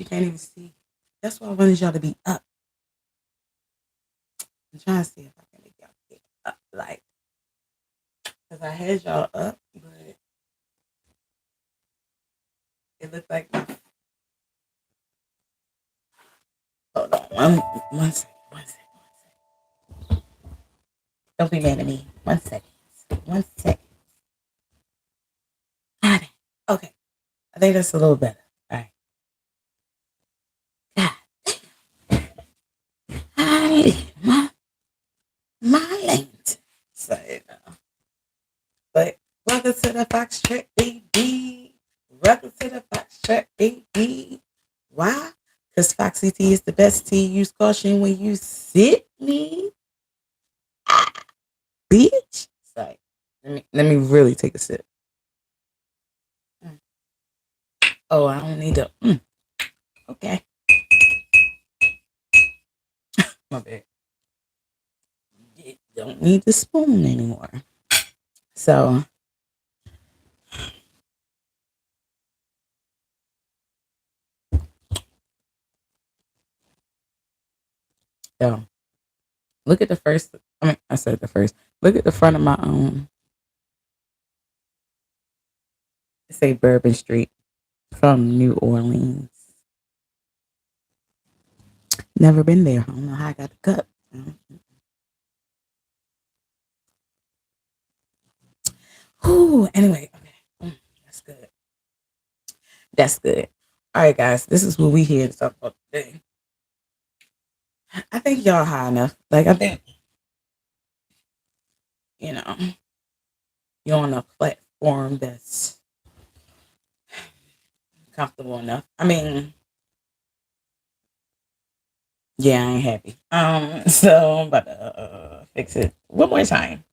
You can't even see. That's why I wanted y'all to be up. I'm trying to see if I can make y'all get up, like, because I had y'all up, but it looked like my. Hold on, one second, one second, one second. Don't be mad at me. 1 second, 1 second. Got it. Okay, I think that's a little better. All right. God, hi, my ain't. So, but welcome to the Fox Trek, baby. Welcome to the Fox Trek, baby. Why? Because Foxy Tea is the best tea. Use caution when you sip me, bitch. Sorry. Let me really take a sip. Mm. Oh, I don't need to. Okay, my bad. You don't need the spoon anymore. So, so look at the first. I mean, I said the first. Look at the front of my It say Bourbon Street from New Orleans. Never been there. I don't know how I got the cup. Ooh, anyway, okay. That's good. That's good. All right, guys. This is what we here to talk about today. I think y'all high enough. Like, I think, you know, you're on a platform that's comfortable enough. I mean, yeah, I ain't happy. So I'm about to fix it one more time.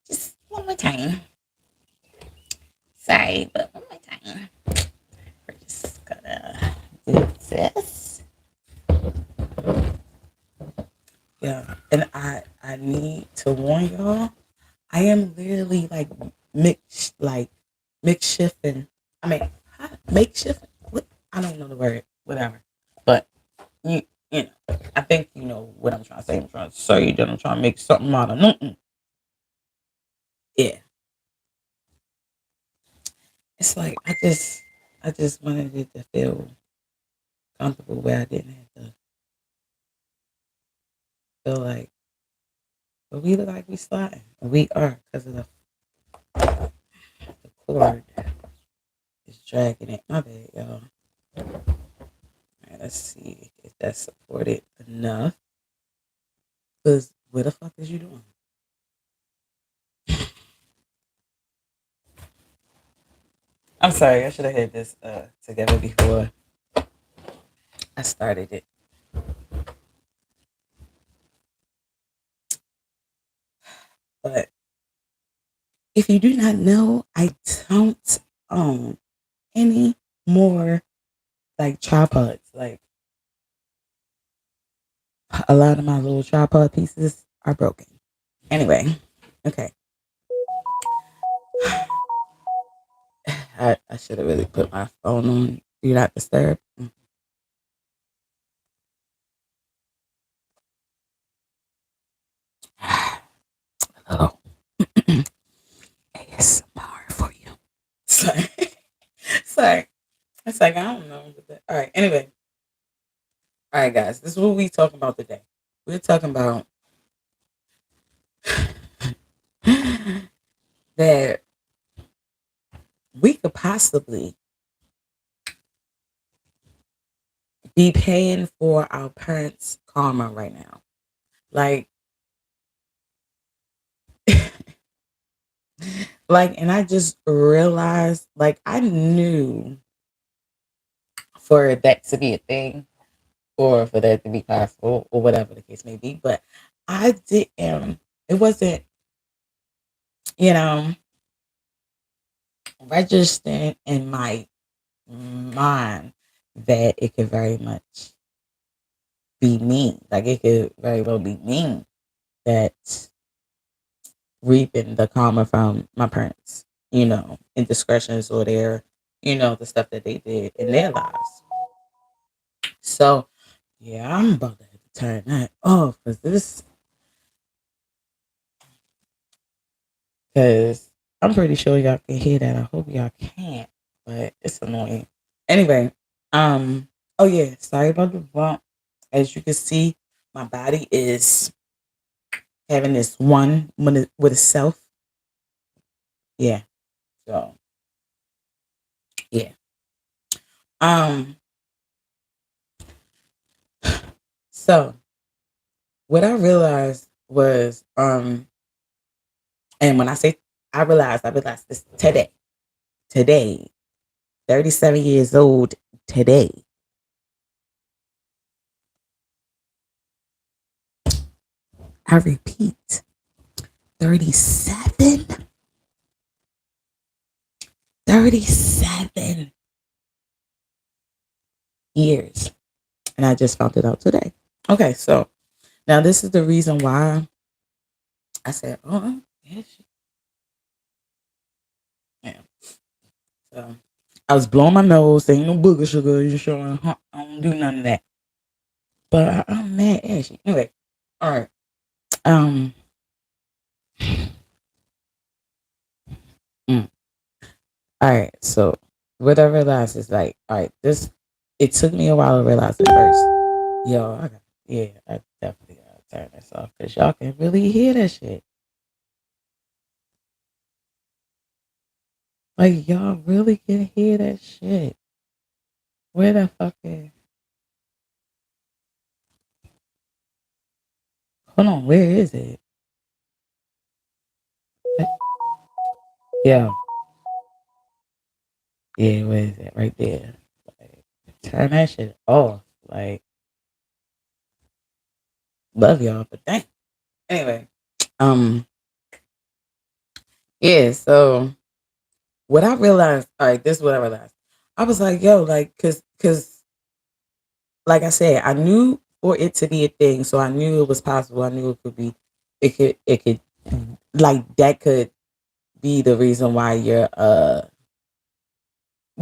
Just one more time. Sorry, but one more time. We're just gonna do this. Yeah, and I need to warn y'all. I am literally mix shifting. I mean, makeshift. What? I don't know the word. Whatever. But you know, I think you know what I'm trying to say. I'm trying to say that I'm trying to make something out of nothing. Yeah, it's like I just wanted it to feel comfortable where I didn't have to feel like, but we look like we sliding. We are because of the cord is dragging it. My bad, y'all. All right, let's see if that's supported enough. Cause what the fuck is you doing? I'm sorry, I should have had this together before I started it. But if you do not know, I don't own any more like tripods. Like a lot of my little tripod pieces are broken. Anyway, okay. I should have really put my phone on do not disturb. Hello. ASMR for you. Sorry. Sorry. It's like I don't know. All right. Anyway. All right, guys. This is what we talking about today. We're talking about that we could possibly be paying for our parents' karma right now. Like, and I just realized, like, I knew for that to be a thing or for that to be possible or whatever the case may be, but I didn't, it wasn't, you know, registering in my mind that it could very much be me. Like, it could very well be me that reaping the karma from my parents, indiscretions or their, the stuff that they did in their lives. So yeah, I'm about to have to turn that off because I'm pretty sure y'all can hear that. I hope y'all can't, but it's annoying. Anyway, oh yeah, sorry about the bump. As you can see, my body is having this one with itself. Yeah. So yeah. Um. So what I realized was, and when I say I realized this today. Today, 37 years old today. I repeat, 37. 37 years. And I just found it out today. Okay, so now this is the reason why I said, oh, yeah, yeah. So I was blowing my nose, saying no booger sugar, you sure? I don't do none of that. But I'm mad ashy. Anyway, all right. Um, mm, all right. So what I realized is like, all right, it took me a while to realize it first. Yo, I definitely gotta turn this off because y'all can really hear that shit. Like y'all really can hear that shit. Where the fuck is? Hold on, where is it? Yeah, yeah, where is it? Right there. Like, turn that shit off. Like, love y'all, but dang. Anyway, um, yeah. So what I realized, all right, this is what I realized. I was like, yo, like, cause, like I said, I knew for it to be a thing, so I knew it was possible. I knew it could be, it could, like, that could be the reason why you're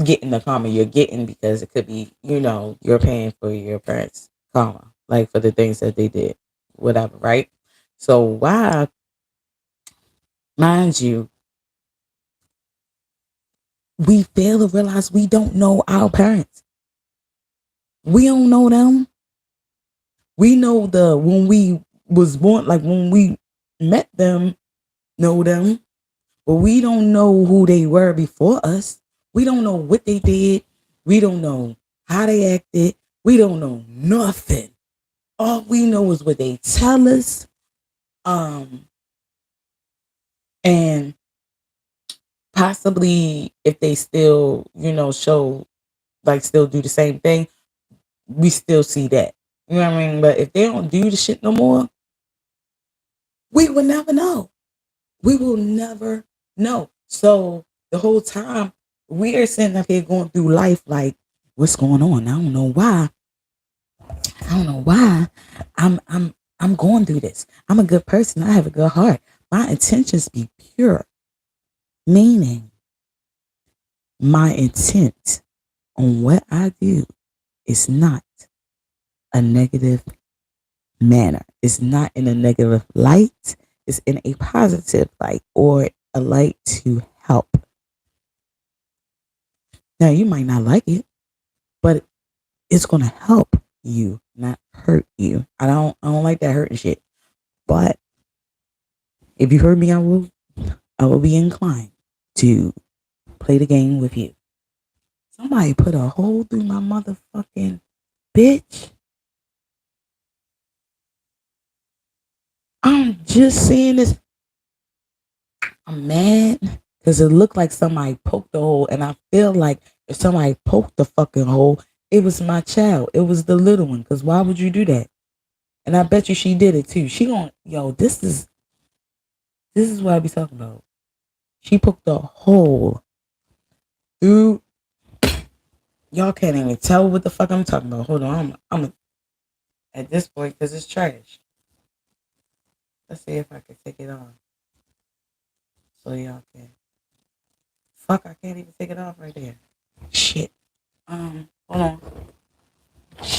getting the karma you're getting because it could be, you're paying for your parents' karma, like for the things that they did, whatever, right? So why, mind you, we fail to realize we don't know our parents. We don't know them. We know the when we was born, like when we met them, know them, but we don't know who they were before us. We don't know what they did. We don't know how they acted. We don't know nothing. All we know is what they tell us. Um, and possibly if they still, show like still do the same thing, we still see that. You know what I mean? But if they don't do the shit no more, we will never know. We will never know. So the whole time we are sitting up here going through life like, what's going on? I don't know why. I don't know why I'm going through this. I'm a good person. I have a good heart. My intentions be pure. Meaning my intent on what I do is not a negative manner. It's not in a negative light. It's in a positive light or a light to help. Now you might not like it, but it's gonna help you, not hurt you. I don't like that hurting shit. But if you hurt me, I will be inclined to play the game with you. Somebody put a hole through my motherfucking bitch. I'm just saying this. I'm mad because it looked like somebody poked the hole, and I feel like if somebody poked the fucking hole, it was my child. It was the little one. Because why would you do that? And I bet you she did it too. She gon' yo. This is what I be talking about. She poked a hole through. Y'all can't even tell what the fuck I'm talking about. Hold on, I'm at this point because it's trash. Let's see if I can take it off so y'all can. Fuck, I can't even take it off right there. Shit. Hold on.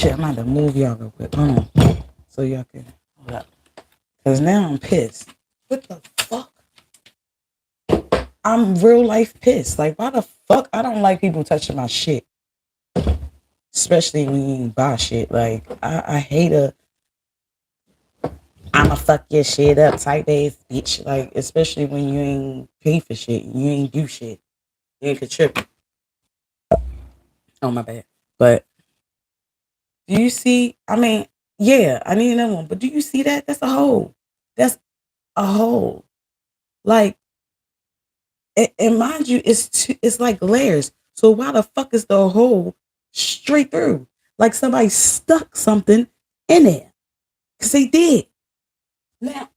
shit, I'm about to move y'all real quick. Hold on. So y'all can hold up. Cause now I'm pissed. What the fuck? I'm real life pissed. Like, why the fuck? I don't like people touching my shit. Especially when you buy shit. Like, I hate I'ma fuck your shit up type ass bitch. Like, especially when you ain't pay for shit. You ain't do shit. You ain't contribute. Oh, my bad. But do you see? I mean, yeah, I need another one. But do you see that? That's a hole. That's a hole. Like, and mind you, it's like layers. So why the fuck is the hole straight through? Like somebody stuck something in there. Cause they did. Now,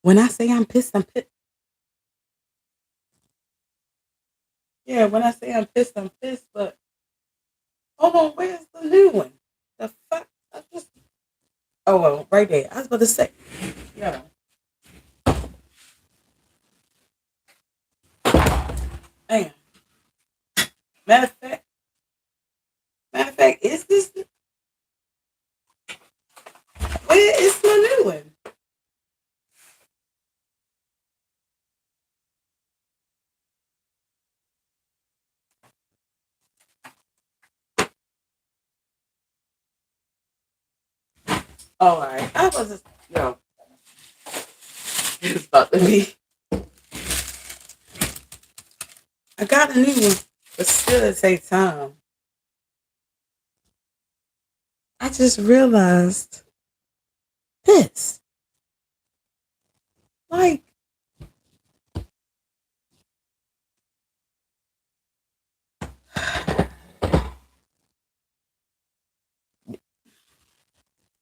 when I say I'm pissed, I'm pissed. Yeah, when I say I'm pissed, I'm pissed. But hold on, where's the new one? The fuck? I just oh well, right there. I was about to say, yeah. Damn. Matter of fact, is this where is my new one? Oh, all right. I was just yo. It's about to be. I got a new one, but still it takes time. I just realized this. Like,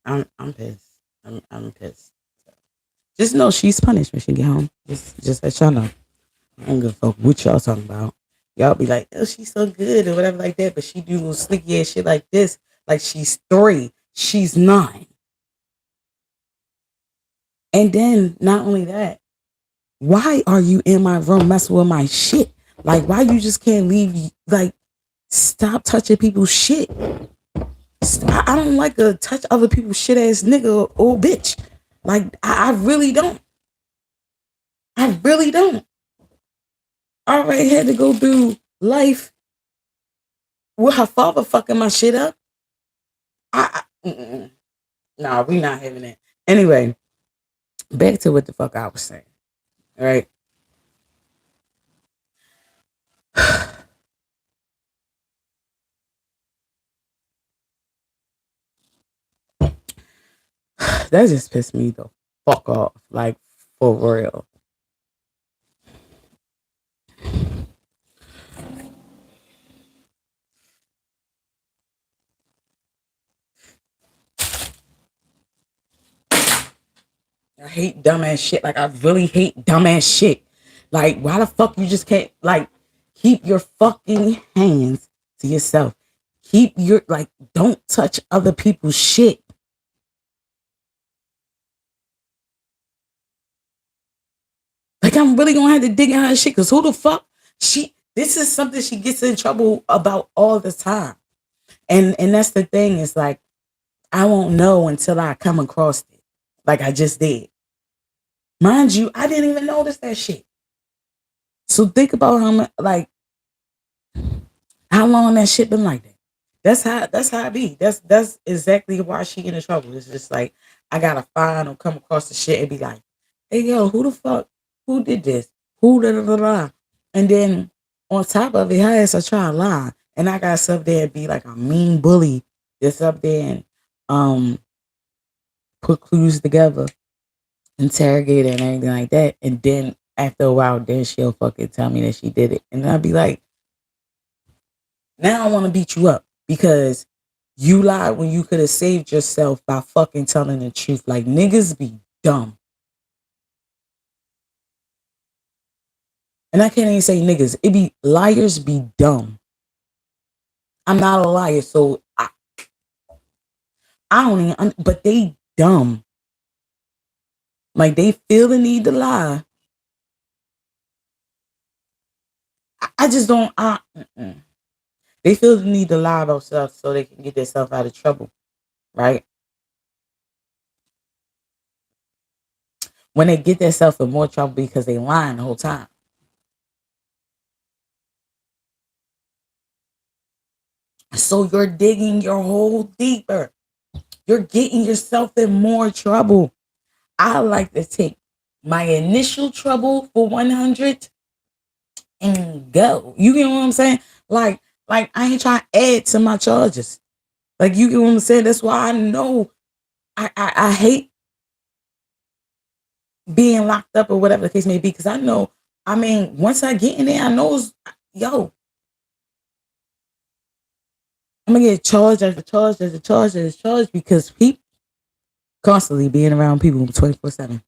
I'm pissed. I'm pissed. Just know she's punished when she get home. Just let y'all know. I don't give a fuck what y'all talking about. Y'all be like, oh, she's so good or whatever like that, but she do little sneaky ass shit like this. Like she's 3, she's 9. And then not only that, why are you in my room messing with my shit? Like, why you just can't leave? Like, stop touching people's shit. I don't like to touch other people's shit ass nigga or bitch. Like, I really don't. I really don't. I already had to go through life with her father fucking my shit up. Nah, we not having it. Anyway, back to what the fuck I was saying. All right. That just pissed me the fuck off. Like, for real. I hate dumbass shit. Like, I really hate dumbass shit. Like, why the fuck you just can't, like, keep your fucking hands to yourself? Keep your, like, don't touch other people's shit. Like, I'm really gonna have to dig in her shit because who the fuck this is something she gets in trouble about all the time. And that's the thing, is like, I won't know until I come across it. Like I just did. Mind you, I didn't even notice that shit. So think about how much, like, how long that shit been like that. That's how it be. That's exactly why she get in trouble. It's just like I gotta find or come across the shit and be like, hey yo, who the fuck? Who did this? Who da da da da? And then on top of it, her ass I try to lie. And I got up there and be like a mean bully that's up there and um put clues together, interrogate her and everything like that. And then after a while, then she'll fucking tell me that she did it. And I'll be like, now I want to beat you up because you lied when you could have saved yourself by fucking telling the truth. Like niggas be dumb. And I can't even say niggas. It be liars be dumb. I'm not a liar, so I don't even, but they dumb. Like they feel the need to lie. I just don't. They feel the need to lie about stuff so they can get themselves out of trouble, right? When they get themselves in more trouble because they lying the whole time. So you're digging your hole deeper. You're getting yourself in more trouble. I like to take my initial trouble for 100 and go. You get what I'm saying? Like, like I ain't trying to add to my charges. Like you get what I'm saying? That's why I know I hate being locked up or whatever the case may be. Cause I know, I mean, once I get in there, I know yo, I'm gonna get charged after charge after charge after charge because people constantly being around people 24/7.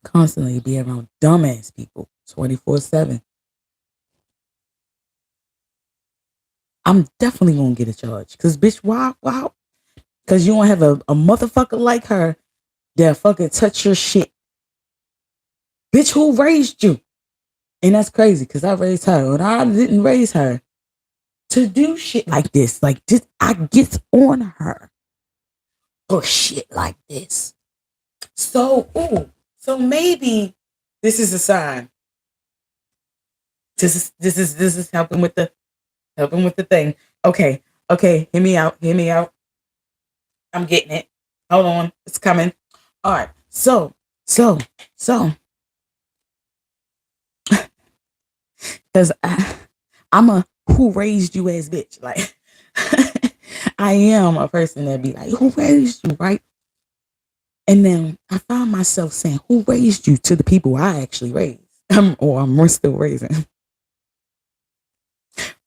Constantly being around dumbass people 24/7. I'm definitely gonna get a charge. Cause bitch, why? Cause you don't have a motherfucker like her that fucking touch your shit. Bitch, who raised you? And that's crazy because I raised her. And I didn't raise her to do shit like this. Like this, I get on her for shit like this. So, so maybe this is a sign. This is helping with the thing. Okay, okay, hear me out. I'm getting it. Hold on, it's coming. All right, so, because I'm a who raised you as bitch. Like, I am a person that be like, who raised you, right? And then I find myself saying, who raised you to the people I actually raised, or I'm still raising,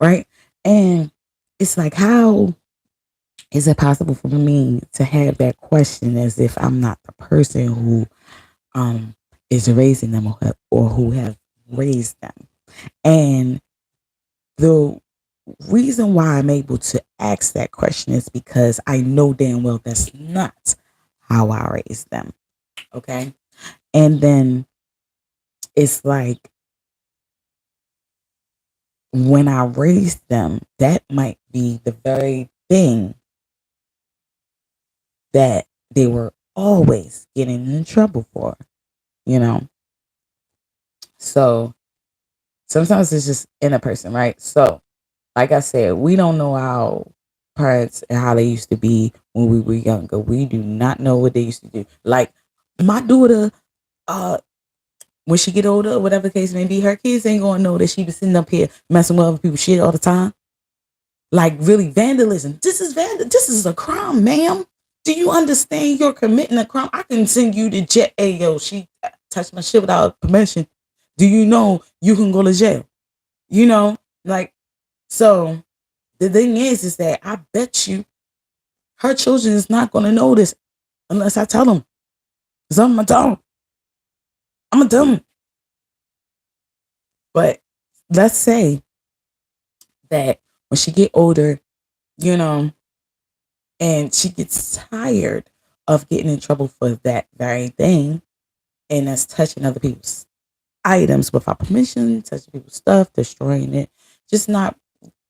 right? And it's like, how is it possible for me to have that question as if I'm not the person who um is raising them or who have raised them? And the reason why I'm able to ask that question is because I know damn well that's not how I raised them. Okay. And then it's like when I raised them, that might be the very thing that they were always getting in trouble for, you know? So sometimes it's just in a person, right? So, like I said, we don't know our parents and how they used to be when we were younger. We do not know what they used to do. Like my daughter, uh, when she get older, whatever the case may be, her kids ain't gonna know that she be sitting up here messing with other people's shit all the time. Like really vandalism. This is a crime, ma'am. Do you understand you're committing a crime? I can send you to jail. Hey yo, she touched my shit without permission. Do you know you can go to jail? You know, like so the thing is that I bet you her children is not gonna know this unless I tell them. Cause I'm gonna tell them. I'm gonna tell them. But let's say that when she get older, you know, and she gets tired of getting in trouble for that very thing, and that's touching other people's items without permission, touching people's stuff, destroying it, just not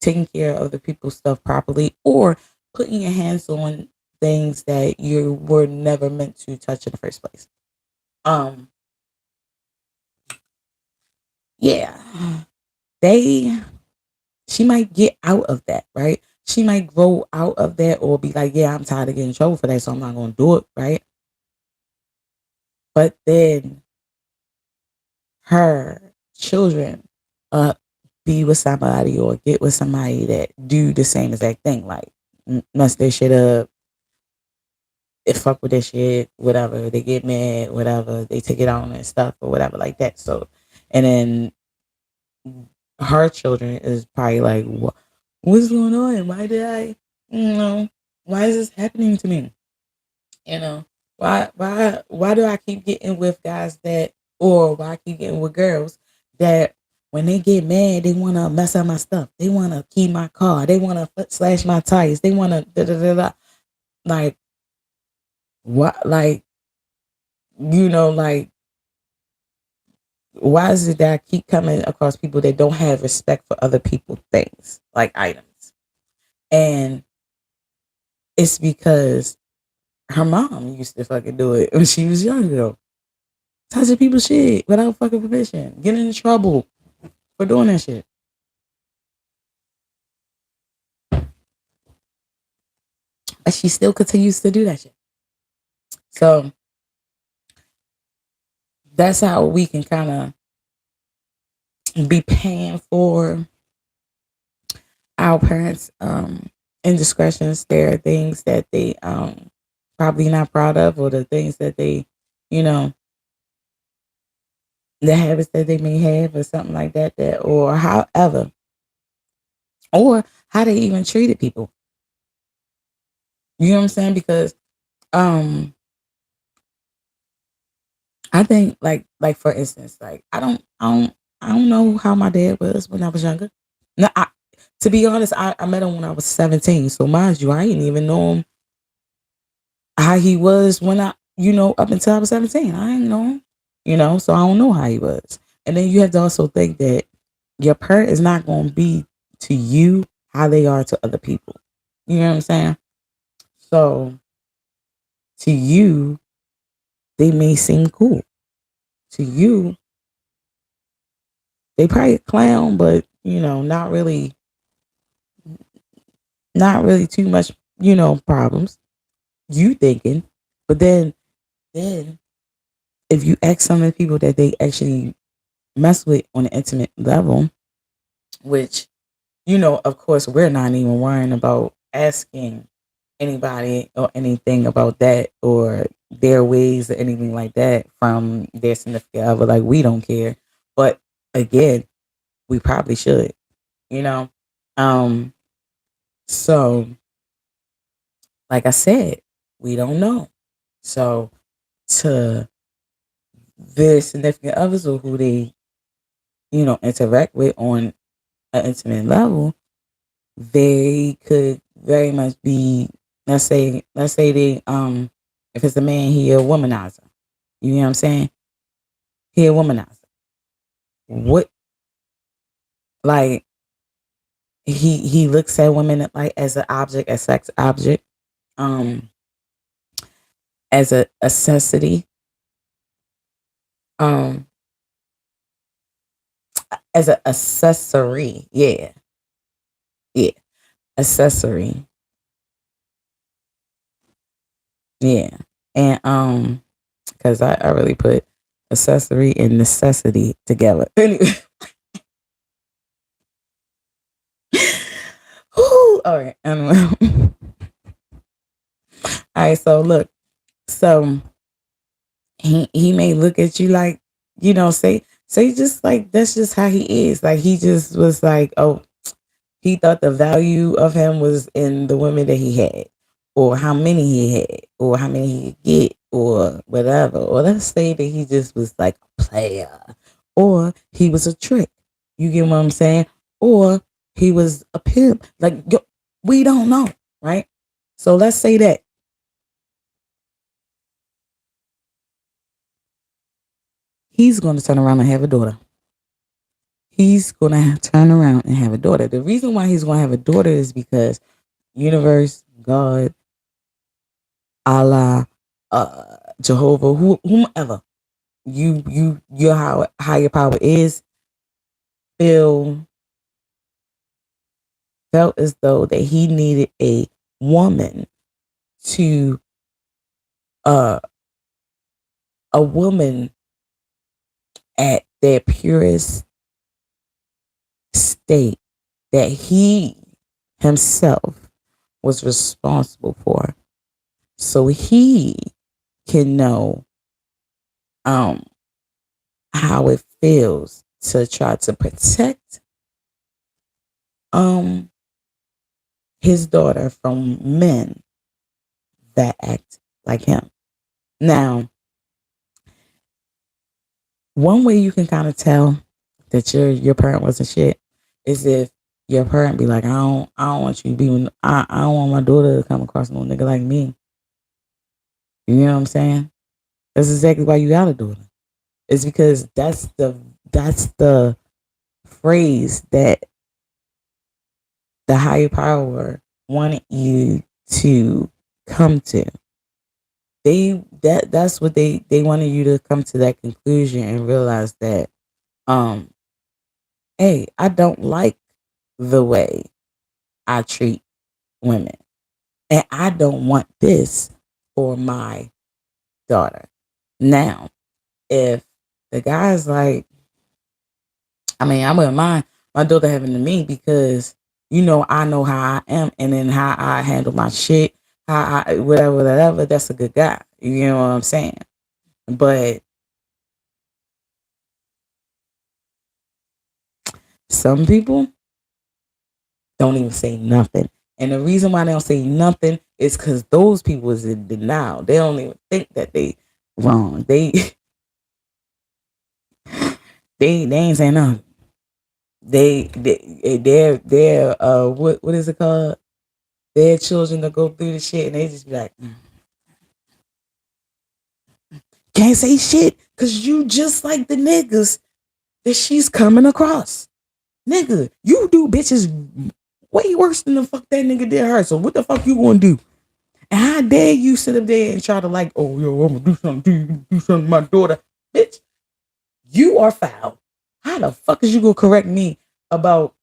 taking care of other people's stuff properly, or putting your hands on things that you were never meant to touch in the first place. Um, yeah, they she might get out of that, right? She might grow out of that or be like, yeah, I'm tired of getting in trouble for that, so I'm not gonna do it, right? But then her children be with somebody or get with somebody that do the same exact thing, like mess their shit up, it fuck with their shit, whatever. They get mad, whatever. They take it on and stuff or whatever like that. So, and then her children is probably like, what's going on? Why did I, you know, why is this happening to me? You know, why do I keep getting with guys that, or why I keep getting with girls that when they get mad, they want to mess up my stuff. They want to key my car. They want to slash my tires. They want to da da da da. Like what? Like like Why is it that I keep coming across people that don't have respect for other people's things, like items? And it's because her mom used to fucking do it when she was younger, though. Touching people's shit without fucking permission. Getting in trouble for doing that shit. And she still continues to do that shit. So that's how we can kind of be paying for our parents' indiscretions. There are things that they probably not proud of, or the things that they, you know, the habits that they may have, or something like that, or however, or how they even treated people. You know what I'm saying? Because um I think, like for instance, like I don't know how my dad was when I was younger. No, to be honest, I met him when I was 17. So mind you, I didn't even know him how he was when up until I was 17. I didn't know him, so I don't know how he was. And then you have to also think that your parent is not going to be to you how they are to other people. You know what I'm saying? So to you, they may seem cool. To you, they probably a clown, but not really too much, problems. You thinking, but then if you ask some of the people that they actually mess with on an intimate level, which of course, we're not even worrying about asking anybody or anything about that or their ways or anything like that from their significant other. Like, we don't care. But again, we probably should, you know? Um, so like I said, we don't know. So to their significant others, or who they, interact with on an intimate level, they could very much be, let's say they, if it's a man, he a womanizer. You know what I'm saying? He a womanizer. What, like, he looks at women like as an object, a sex object, um, as a necessity, um, as an accessory. Yeah, yeah, accessory. Yeah, and because I really put accessory and necessity together. Anyway, all right. Anyway. All right. So look. So he may look at you like, say just like that's just how he is. Like, he just was like, oh, he thought the value of him was in the women that he had, or how many he had, or how many he could get, or whatever. Or let's say that he just was like a player, or he was a trick. You get what I'm saying? Or he was a pimp. Like, we don't know, right? So let's say that he's going to turn around and have a daughter. He's going to turn around and have a daughter. The reason why he's going to have a daughter is because universe, God, Allah, Jehovah, whomever your higher power is, feel felt as though that he needed a woman to uh a woman at their purest state that he himself was responsible for, so he can know um how it feels to try to protect um his daughter from men that act like him. Now, one way you can kind of tell that your parent wasn't shit is if your parent be like, I don't want you to be with, I don't want my daughter to come across no nigga like me. You know what I'm saying? That's exactly why you got a daughter. It's because that's the phrase that the higher power wanted you to come to. That's what they wanted you to come to that conclusion and realize that um hey, I don't like the way I treat women. And I don't want this for my daughter. Now, if the guy's like, I mean, I wouldn't mind my daughter having to me because I know how I am and then how I handle my shit, how I whatever, whatever, that's a good guy. You know what I'm saying? But some people don't even say nothing. And the reason why they don't say nothing is because those people is in denial. They don't even think that they wrong. They they ain't saying nothing. They're what is it called? Their children to go through the shit and they just be like, can't say shit because you just like the niggas that she's coming across. Nigga, you do bitches way worse than the fuck that nigga did her. So what the fuck you gonna do? And how dare you sit up there and try to like, oh yo, I'm gonna do something to you, do something to my daughter. Bitch, you are foul. How the fuck is you gonna correct me about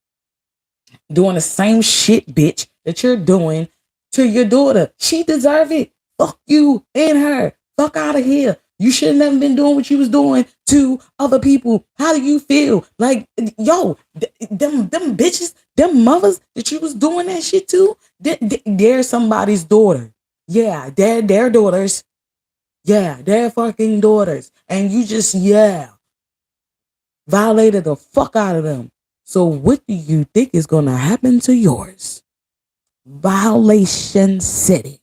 doing the same shit, bitch, that you're doing to your daughter? She deserve it. Fuck you and her. Fuck out of here. You should have never been doing what you was doing to other people. How do you feel? Like, yo, them bitches, them mothers that you was doing that shit to, they're somebody's daughter. Yeah, they're their daughters. Yeah, they're fucking daughters. And you just, yeah, violated the fuck out of them. So what do you think is going to happen to yours? Violation City.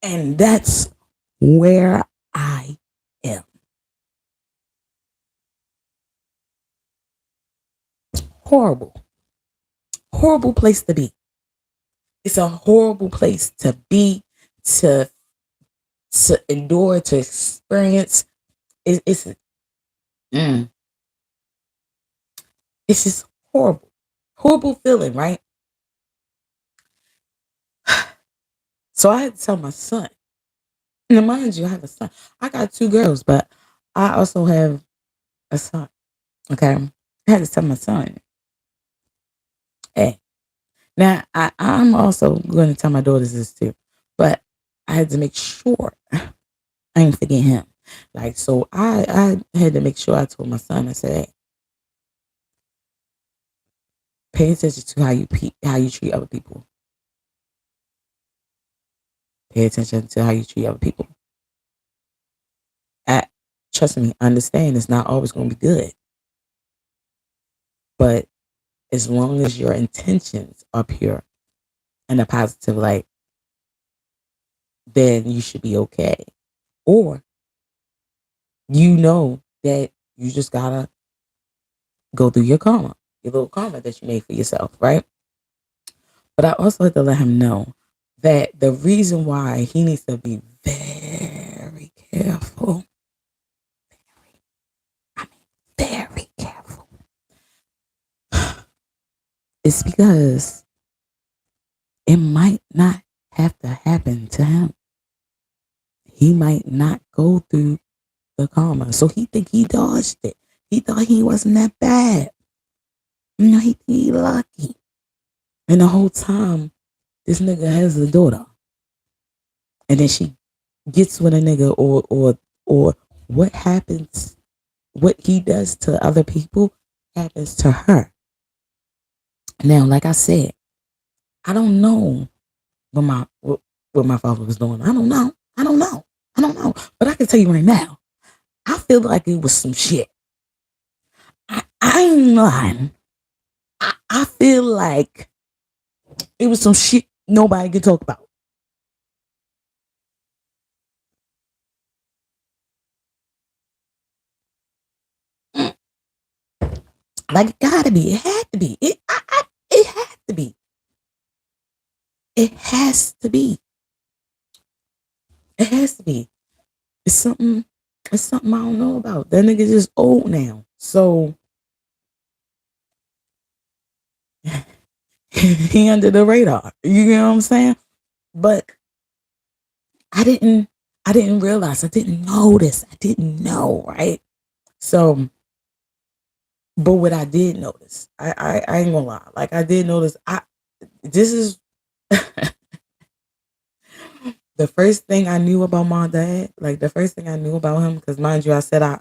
And that's where I am. Horrible. Horrible place to be. It's a horrible place to be, to endure, to experience. It's mm, it's just horrible. Horrible feeling, right? So I had to tell my son. Now, mind you, I have a son. I got two girls, but I also have a son. Okay. I had to tell my son, hey. Now, I'm also going to tell my daughters this too, but I had to make sure I ain't forget him. Like, so I had to make sure I told my son, I said, hey, pay attention to how you treat other people. Pay attention to how you treat other people. I, Trust me, understand it's not always going to be good, but as long as your intentions are pure and a positive light, then you should be okay. Or you know that you just gotta go through your little karma that you made for yourself, right? But I also had to let him know that the reason why he needs to be very careful, I mean, very careful, is because it might not have to happen to him. He might not go through the karma. So he think he dodged it. He thought he wasn't that bad. He lucky. And the whole time, this nigga has a daughter. And then she gets with a nigga or what happens, what he does to other people happens to her. Now, like I said, I don't know what my father was doing. I don't know. I don't know. I don't know. But I can tell you right now, I feel like it was some shit. I ain't lying. I feel like it was some shit nobody could talk about. Mm. Like it gotta be. It had to be. It had to be. It has to be. It has to be. It's something. It's something I don't know about. That nigga just old now. So he under the radar. You know what I'm saying? But I didn't I didn't realize. I didn't notice. I didn't know, right? So but what I did notice, I ain't gonna lie. Like I did notice this is the first thing I knew about my dad. Like the first thing I knew about him, because mind you, I said I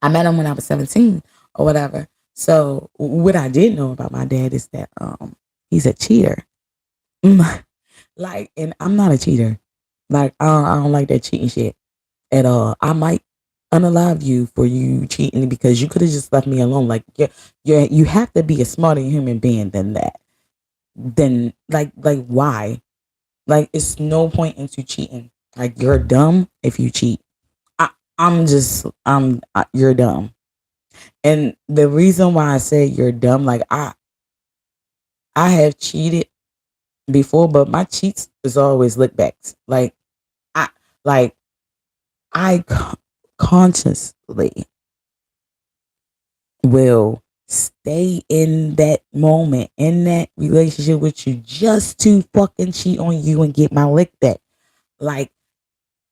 met him when I was 17 or whatever. So what I did know about my dad is that he's a cheater. Like, and I'm not a cheater. Like I don't like that cheating shit at all. I might unalive you for you cheating because you could have just left me alone. Like you have to be a smarter human being than that. Then like why? Like it's no point into cheating. Like you're dumb if you cheat. I, you're dumb. And the reason why I say you're dumb, like I have cheated before, but my cheats is always look backs. I like I consciously will stay in that moment, in that relationship with you, just to fucking cheat on you and get my lick back. Like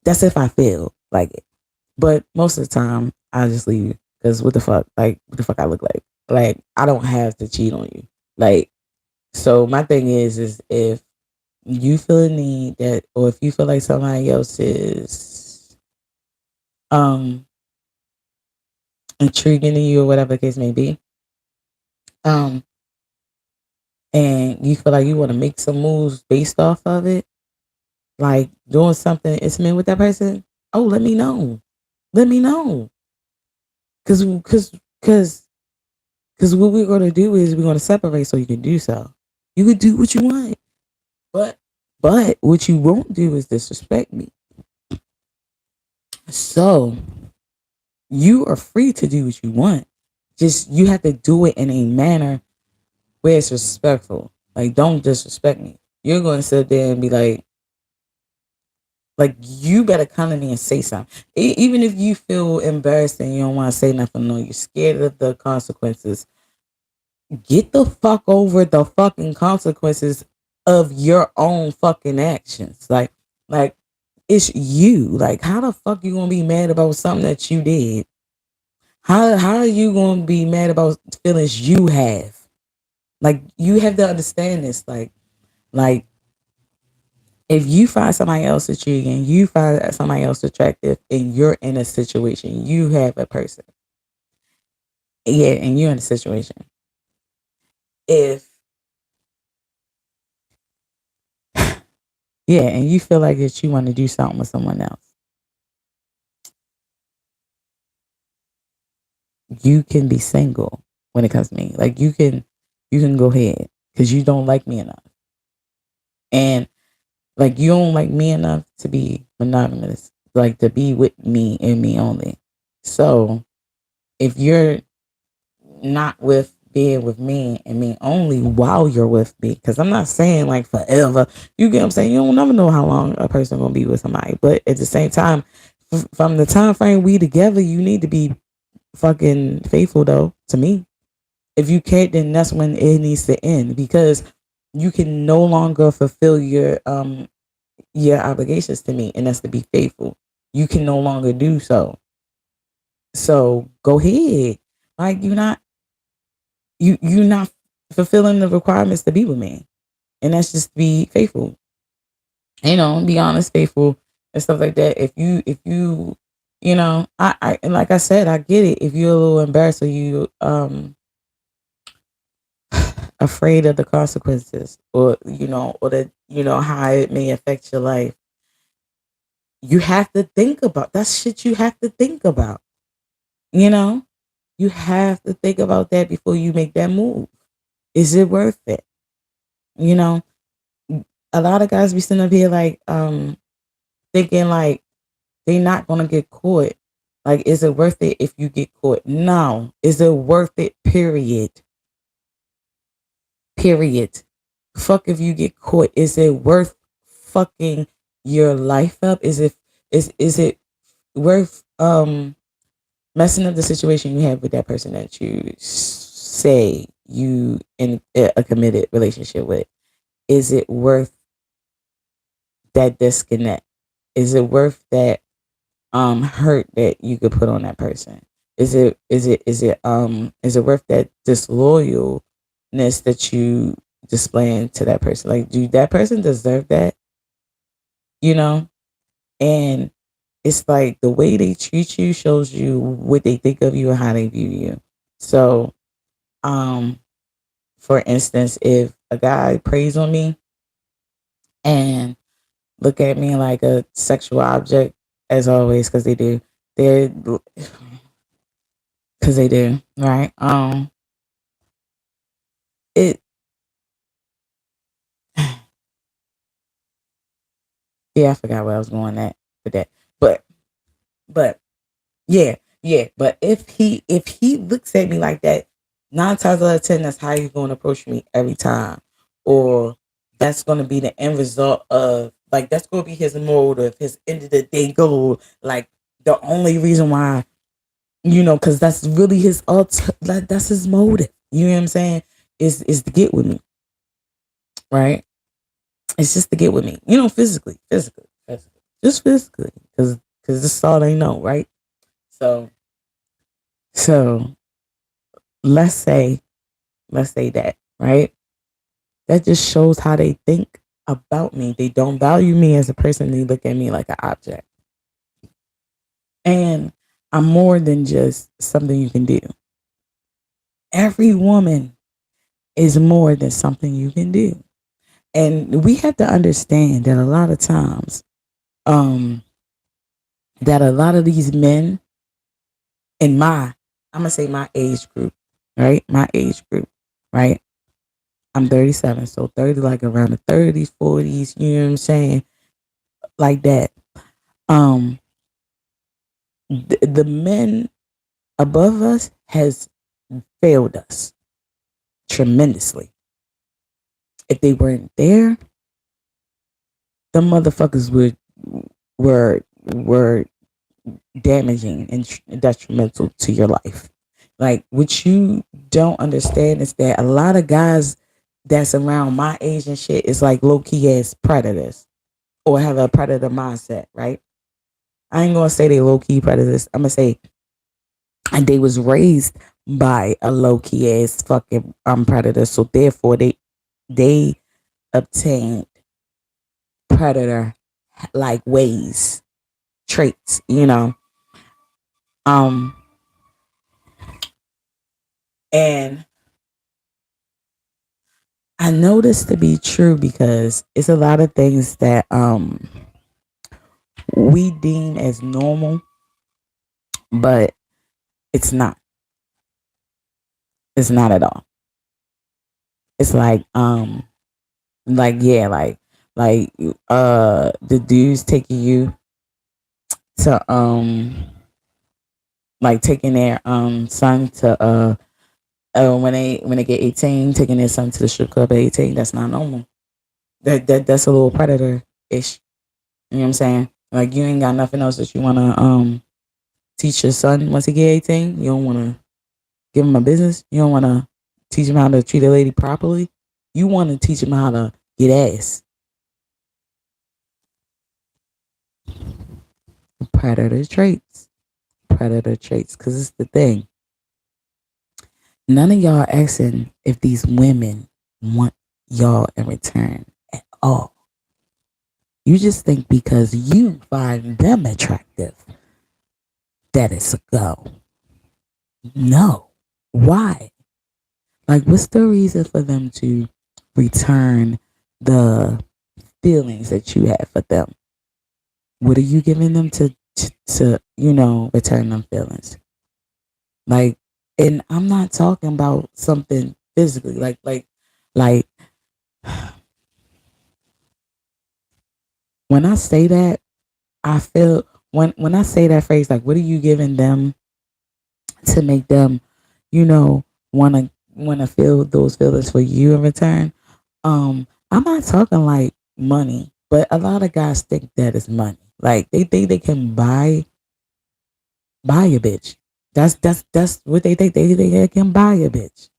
that's if I feel like it. But most of the time, I just leave you because what the fuck? Like what the fuck I look like? Like I don't have to cheat on you. Like so, my thing is if you feel a need that, or if you feel like somebody else is um intriguing to you or whatever the case may be, um, and you feel like you want to make some moves based off of it, like doing something intimate with that person, oh, let me know. Let me know. Cause, cause, cause, cause what we're gonna do is we're gonna separate so you can do so. You can do what you want, but, but what you won't do is disrespect me. So you are free to do what you want. Just you have to do it in a manner where it's respectful. Like don't disrespect me. You're going to sit there and be like you better come to me and say something. Even if you feel embarrassed and you don't want to say nothing, no, you're scared of the consequences. Get the fuck over the fucking consequences of your own fucking actions. Like it's you. Like how the fuck you gonna be mad about something that you did? How are you gonna be mad about feelings you have? Like you have to understand this. Like if you find somebody else intriguing, you find somebody else attractive, and you're in a situation, you have a person. Yeah, and you're in a situation. If yeah, and you feel like that you want to do something with someone else, you can be single when it comes to me. Like you can go ahead because you don't like me enough. And like you don't like me enough to be monogamous, like to be with me and me only. So if you're not with being with me and me only while you're with me, because I'm not saying like forever. You get what I'm saying? You don't never know how long a person gonna be with somebody. But at the same time, from the time frame we together, you need to be fucking faithful though to me. If you can't, then that's when it needs to end because you can no longer fulfill your obligations to me, and that's to be faithful. You can no longer do so. So go ahead. Like you're not fulfilling the requirements to be with me. And that's just be faithful. Be honest, faithful and stuff like that. If you I and like I said, I get it. If you're a little embarrassed or you afraid of the consequences or or that how it may affect your life, you have to think about that shit. You have to think about. You know, you have to think about that before you make that move. Is it worth it? You know, a lot of guys be sitting up here like thinking like they not gonna get caught. Like, is it worth it if you get caught? No. Is it worth it? Period. Period. Fuck if you get caught. Is it worth fucking your life up? Is it worth messing up the situation you have with that person that you say you in a committed relationship with? Is it worth that disconnect? Is it worth that hurt that you could put on that person? Is it worth that disloyalness that you displaying to that person? Like, do that person deserve that? You know? And it's like the way they treat you shows you what they think of you and how they view you. So, um, for instance, if a guy preys on me and look at me like a sexual object, as always, because they do, they're because they do, right? It, yeah, I forgot where I was going at with that, but, but yeah, yeah. But if he looks at me like that, 9 times out of 10, that's how he's going to approach me every time, or that's going to be the end result of like that's going to be his motive, his end of the day goal. Like the only reason why, because that's really his like that's his motive. You know what I'm saying? Is to get with me, right? It's just to get with me, physically, just physically, because this is all they know, right? So so let's say let's say that, right? That just shows how they think about me. They don't value me as a person. They look at me like an object, and I'm more than just something you can do. Every woman is more than something you can do. And we have to understand that a lot of times, um, that a lot of these men in I'm gonna say my age group, right? My age group, right? I'm 37, so 30, like around the 30s, 40s, you know what I'm saying? Like that. Um, the men above us has failed us tremendously. If they weren't there, the motherfuckers were damaging and detrimental to your life. Like what you don't understand is that a lot of guys that's around my age and shit is like low key ass predators or have a predator mindset, right? I ain't gonna say they low key predators. I'm gonna say and they was raised by a low key ass fucking predator, so therefore they obtained predator like ways, traits, Um and I know this to be true because it's a lot of things that we deem as normal, but it's not. It's not at all. It's like yeah, like the dudes taking you to like taking their son to when they get 18, taking their son to the strip club at 18, that's not normal. That's a little predator ish. You know what I'm saying? Like you ain't got nothing else that you wanna teach your son once he get 18. You don't wanna give him a business. You don't wanna teach him how to treat a lady properly. You wanna teach him how to get ass. Predator traits. Predator traits. Cause it's the thing. None of y'all asking if these women want y'all in return at all. You just think because you find them attractive that it's a go. No. Why? Like, what's the reason for them to return the feelings that you have for them? What are you giving them to return them feelings? Like, and I'm not talking about something physically, like when I say that, I feel when I say that phrase, like, what are you giving them to make them, you know, wanna feel those feelings for you in return? I'm not talking like money, but a lot of guys think that is money. Like they think they can buy. buy a bitch. That's what they think. They think they can buy a bitch.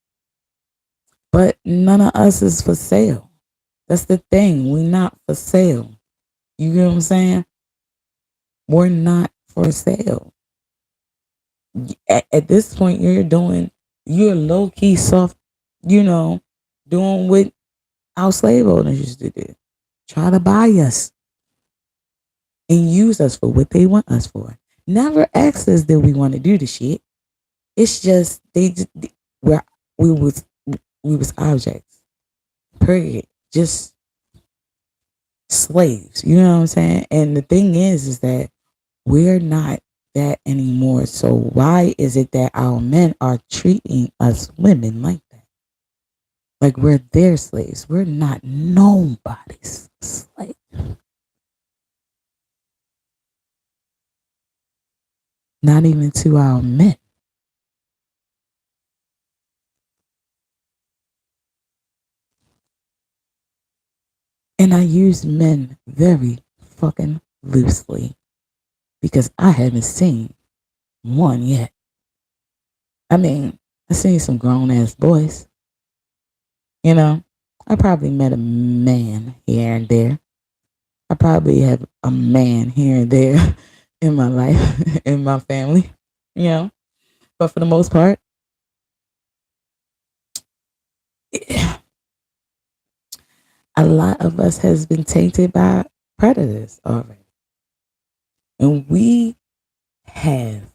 But none of us is for sale. That's the thing. We're not for sale. You get what I'm saying? We're not for sale. At this point, you're low key soft, you know, doing what our slave owners used to do. Try to buy us and use us for what they want us for. Never ask us that we want to do the shit. It's just we're, we was we was objects. Period. Just slaves. You know what I'm saying? And the thing is that we're not that anymore. So why is it that our men are treating us women like that? Like we're their slaves. We're not nobody's slave. Not even to our men. And I use men very fucking loosely because I haven't seen one yet. I mean, I seen some grown ass boys. You know, I probably met a man here and there. I probably have a man here and there in my life, in my family, you know. But for the most part, a lot of us has been tainted by predators already. And we have,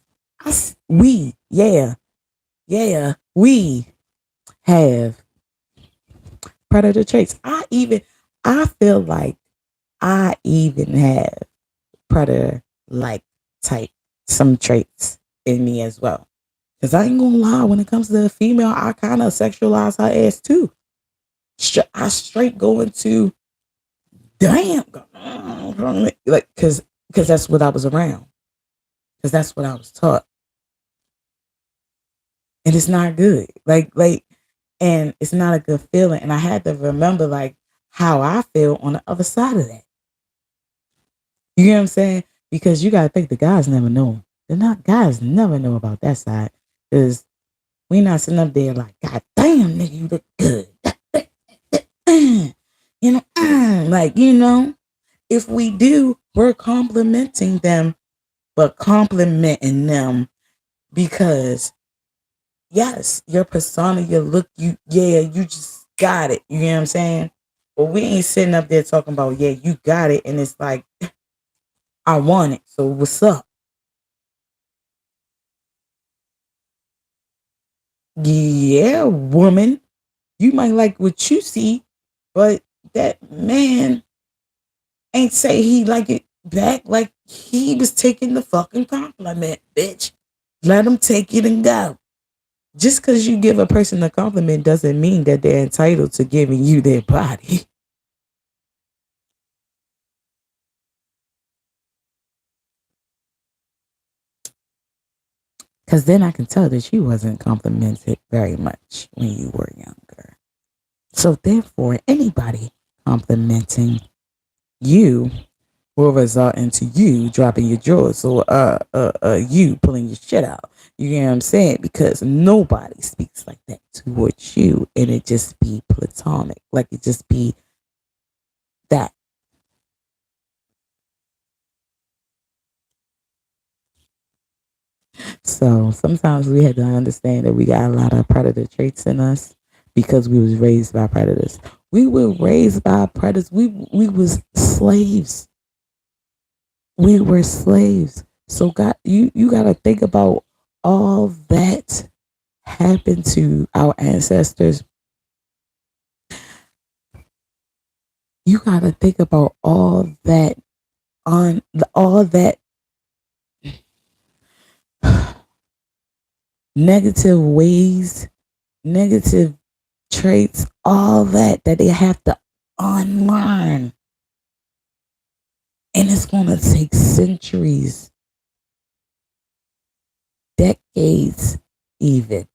we have predator traits. I feel like I even have predator like type some traits in me as well. Cause I ain't gonna lie, when it comes to the female, I kind of sexualize her ass too. I straight go into damn, like cause that's what I was around. Cause that's what I was taught, and it's not good. And it's not a good feeling. And I had to remember like how I feel on the other side of that. You know what I'm saying? Because you gotta think the guys never know. They're not guys never know about that side. Because we not sitting up there like, God damn, nigga, you look good. You know, like, you know, if we do, we're complimenting them, but complimenting them because, yes, your persona, your look, you just got it. You know what I'm saying? But we ain't sitting up there talking about, yeah, you got it. And it's like, I want it. So what's up? Yeah, woman, you might like what you see, but that man ain't say he like it back like he was taking the fucking compliment, bitch. Let him take it and go. Just because you give a person a compliment doesn't mean that they're entitled to giving you their body. Because then I can tell that you wasn't complimented very much when you were younger. So therefore, anybody complimenting you will result into you dropping your drawers or you pulling your shit out. You know what I'm saying? Because nobody speaks like that towards you, and it just be platonic, like it just be that. So sometimes we had to understand that we got a lot of predator traits in us because we was raised by predators. We were raised by predators. We was slaves. We were slaves. So God, you got to think about all that happened to our ancestors. You got to think about all that negative ways, negative traits, all that they have to unlearn. And it's going to take centuries, decades even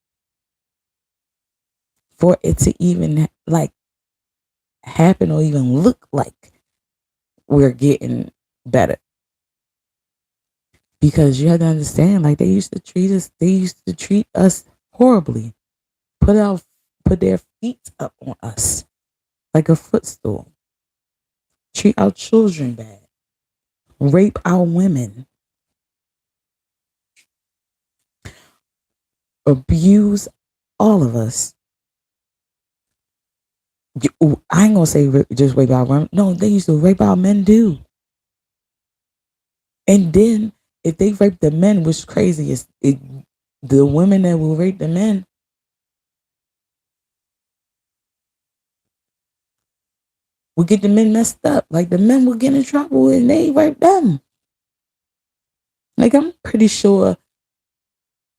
for it to even like happen or even look like we're getting better Because you have to understand, like they used to treat us horribly. Put out put their feet up on us like a footstool. Treat our children bad. Rape our women. Abuse all of us. I ain't gonna say just rape our women. No, they used to rape our men too. And then if they rape the men, which is crazy, is the women that will rape the men will get the men messed up. Like the men will get in trouble and they rape them. Like I'm pretty sure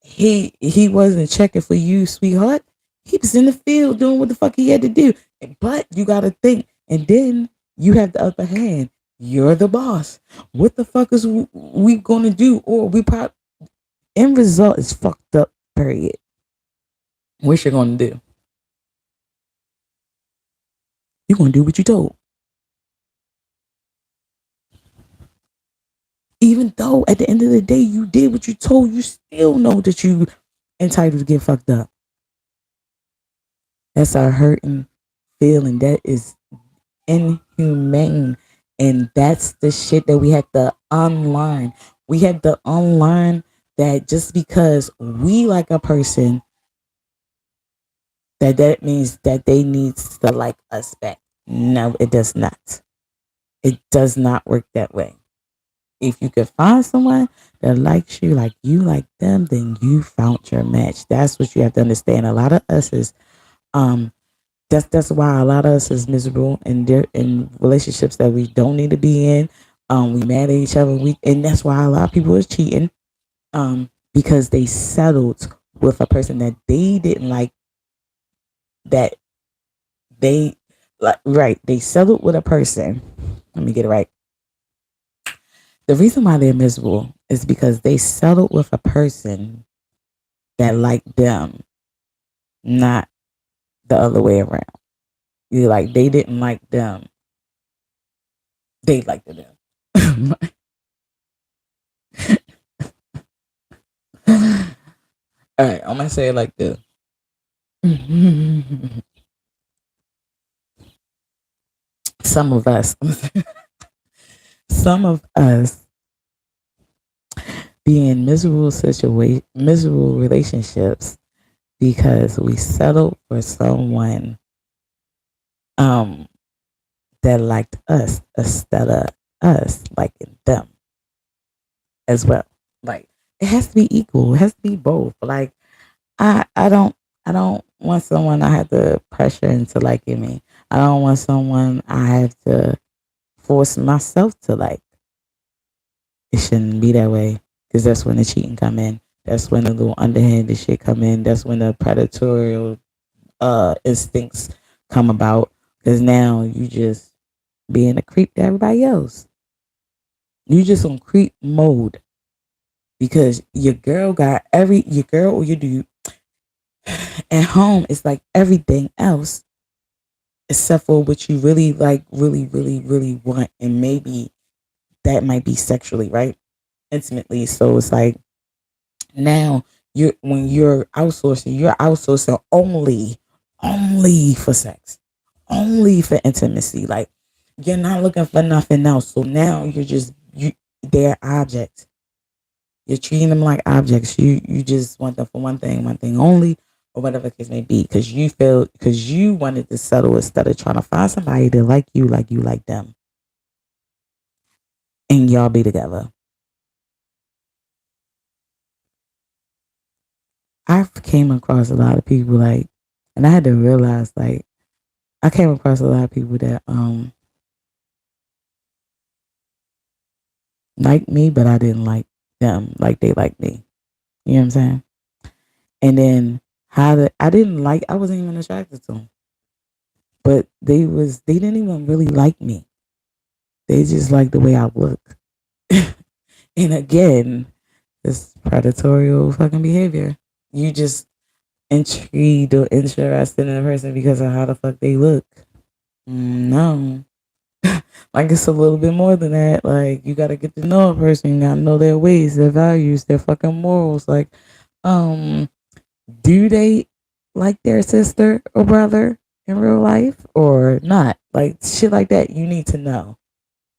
he wasn't checking for you, sweetheart. He was in the field doing what the fuck he had to do. But you gotta think, and then you have the upper hand. You're the boss. What the fuck is we gonna do? Or we probably end result is fucked up. Period. What you gonna do? You gonna do what you told. Even though at the end of the day you did what you told, you still know that you entitled to get fucked up. That's a hurting feeling. That is inhumane. And that's the shit that we had to unlearn. We had to unlearn that just because we like a person, that means that they need to like us back. No, it does not. It does not work that way. If you can find someone that likes you like you like them, then you found your match. That's what you have to understand. A lot of us is um that's why a lot of us is miserable in relationships that we don't need to be in. We mad at each other. And that's why a lot of people is cheating. Because they settled with a person that they didn't like. That they like right. They settled with a person. Let me get it right. The reason why they're miserable is because they settled with a person that liked them, not the other way around. You like they didn't like them. They liked them. All right, I'm gonna say it like this. some of us, some of us be in miserable relationships because we settled for someone um that liked us instead of us liking them as well. Like it has to be equal. It has to be both. Like I don't want someone I have to pressure into liking me. I don't want someone I have to force myself to like. It shouldn't be that way because that's when the cheating come in. That's when the little underhanded shit come in. That's when the predatory instincts come about. Because now you just being a creep to everybody else. You just on creep mode because your girl or your dude at home is like everything else except for what you really like, really want, and maybe that might be sexually, right? Intimately. So it's like now you're outsourcing only for sex, only for intimacy. Like you're not looking for nothing else. So now they're objects. You're treating them like objects. You just want them for one thing only, or whatever the case may be. Because you wanted to settle instead of trying to find somebody that like you like them, and y'all be together. I came across a lot of people like, and I had to realize like I came across a lot of people that like me, but I didn't like them like they like me. You know what I'm saying? And then I wasn't even attracted to them, but they didn't even really like me. They just like the way I look. And again, this predatory fucking behavior. You just intrigued or interested in a person because of how the fuck they look. No. Like it's a little bit more than that. Like you gotta get to know a person, you gotta know their ways, their values, their fucking morals. Like, um, do they like their sister or brother in real life or not? Like shit like that, you need to know.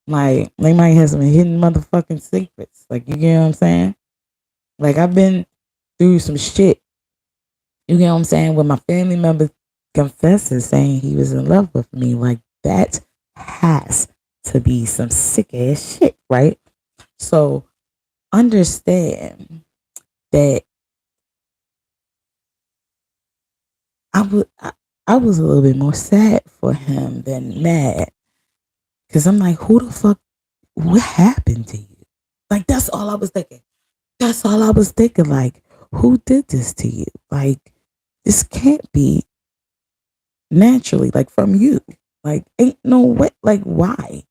Like they might have some hidden motherfucking secrets. Like you get what I'm saying? Like I've been through some shit. You get what I'm saying? When my family member confesses saying he was in love with me, like that has to be some sick ass shit, right? So understand that I would I was a little bit more sad for him than mad. Cause I'm like, who the fuck what happened to you? Like that's all I was thinking. That's all I was thinking. Like, who did this to you? Like, this can't be naturally, like from you. Like, ain't no way. Like, why?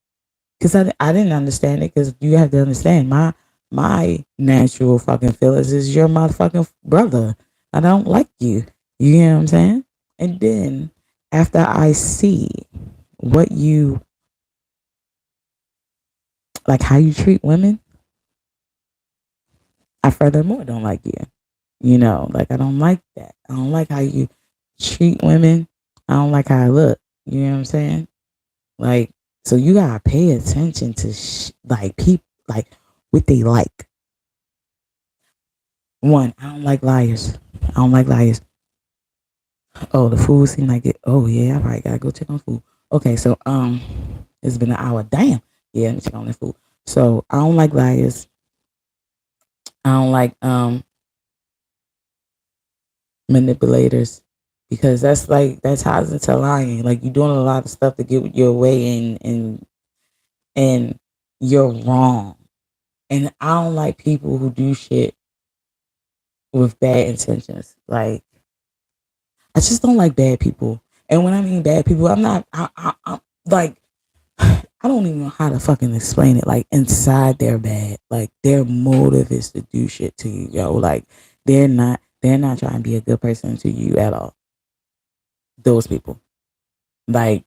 Because I didn't understand it. Because you have to understand my natural fucking feelings is your motherfucking brother. I don't like you. You know what I'm saying? And then after I see what you like, how you treat women, I furthermore don't like you. You know, like I don't like that. I don't like how you treat women. I don't like how I look. You know what I'm saying? Like, so you gotta pay attention to like people, like what they like. One, I don't like liars. I don't like liars. Oh, the food seemed like it. Oh yeah, I probably gotta go check on food. Okay, so it's been an hour. Damn. Yeah, let me check on the food. So I don't like liars. I don't like manipulators because that ties into lying. Like you're doing a lot of stuff to get your way and you're wrong. And I don't like people who do shit with bad intentions. Like I just don't like bad people. And when I mean bad people, I'm not. I'm like I don't even know how to fucking explain it. Like inside they're bad. Like their motive is to do shit to you, yo. Like they're not trying to be a good person to you at all. Those people. Like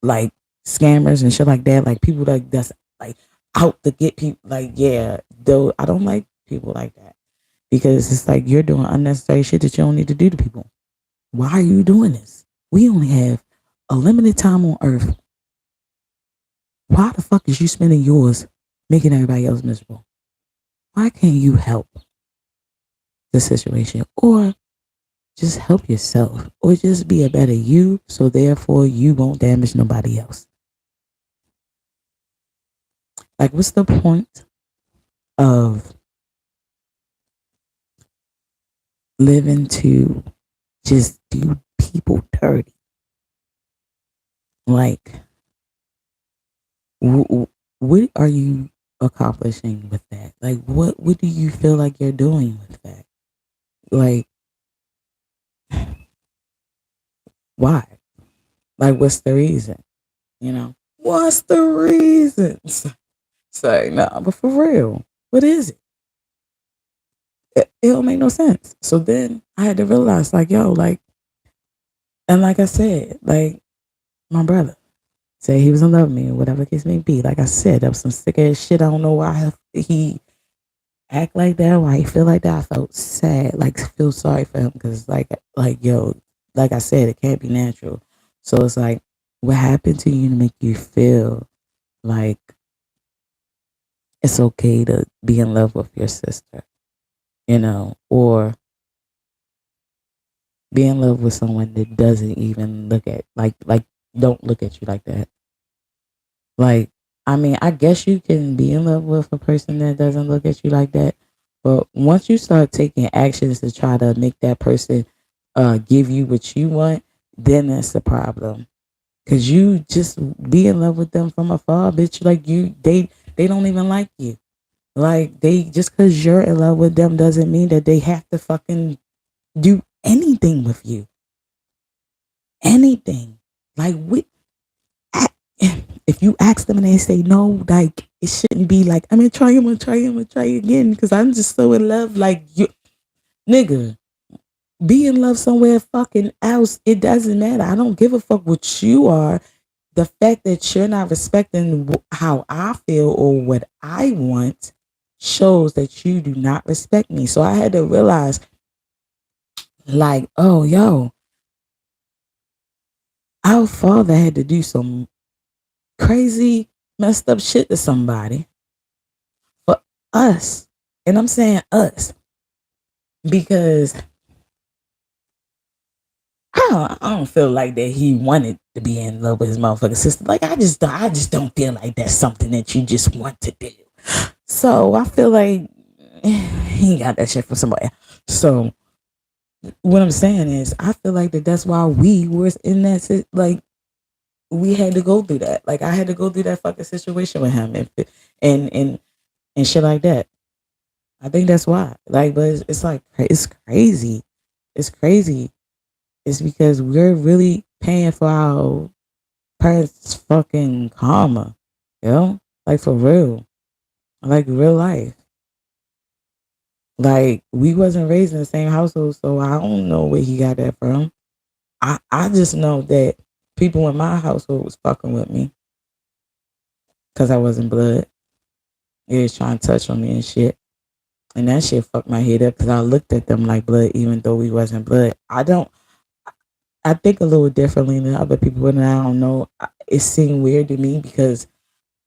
like scammers and shit like that. Like people like that's like out to get people. Like yeah, though I don't like people like that because it's like you're doing unnecessary shit that you don't need to do to people. Why are you doing this? We only have a limited time on Earth. Why the fuck is you spending yours making everybody else miserable? Why can't you help the situation or just help yourself or just be a better you so therefore you won't damage nobody else? Like, what's the point of living to just do people dirty? Like, what are you accomplishing with that? Like, what do you feel like you're doing with that? Like, why? Like, what's the reason? You know, what's the reasons? Say, nah, but for real, what is it? It don't make no sense. So then I had to realize, like, yo, like, and like I said, like, my brother said he was in love with me or whatever the case may be. Like I said, that was some sick ass shit. I don't know why he act like that, why he feel like that. I felt sad, like feel sorry for him because like yo, like I said, it can't be natural. So it's like, what happened to you to make you feel like it's okay to be in love with your sister, you know, or be in love with someone that doesn't even look at like don't look at you like that. Like, I mean, I guess you can be in love with a person that doesn't look at you like that, but once you start taking actions to try to make that person give you what you want, then that's the problem. Cause you just be in love with them from afar, bitch. Like they don't even like you. Like they just cause you're in love with them doesn't mean that they have to fucking do anything with you. Anything. Like we if you ask them and they say no, like it shouldn't be like I'm gonna try, I'm gonna try again because I'm just so in love. Like you, nigga, be in love somewhere fucking else. It doesn't matter. I don't give a fuck what you are. the fact that you're not respecting how I feel or what I want shows that you do not respect me. So I had to realize, like, oh, yo, our father had to do some crazy, messed up shit to somebody for us. And I'm saying us because I don't feel like that he wanted to be in love with his motherfucking sister. Like I just don't feel like that's something that you just want to do. So I feel like he got that shit from somebody. So what I'm saying is, I feel like that's why we was in that like we had to go through that. Like I had to go through that fucking situation with him and and and shit like that. I think that's why. Like, but it's like it's crazy. It's crazy. It's because we're really paying for our parents' fucking karma. You know, like for real, like real life. Like we wasn't raised in the same household, so I don't know where he got that from. I just know that people in my household was fucking with me because I wasn't blood. They was trying to touch on me and shit. And that shit fucked my head up because I looked at them like blood, even though we wasn't blood. I think a little differently than other people, and I don't know. It seemed weird to me because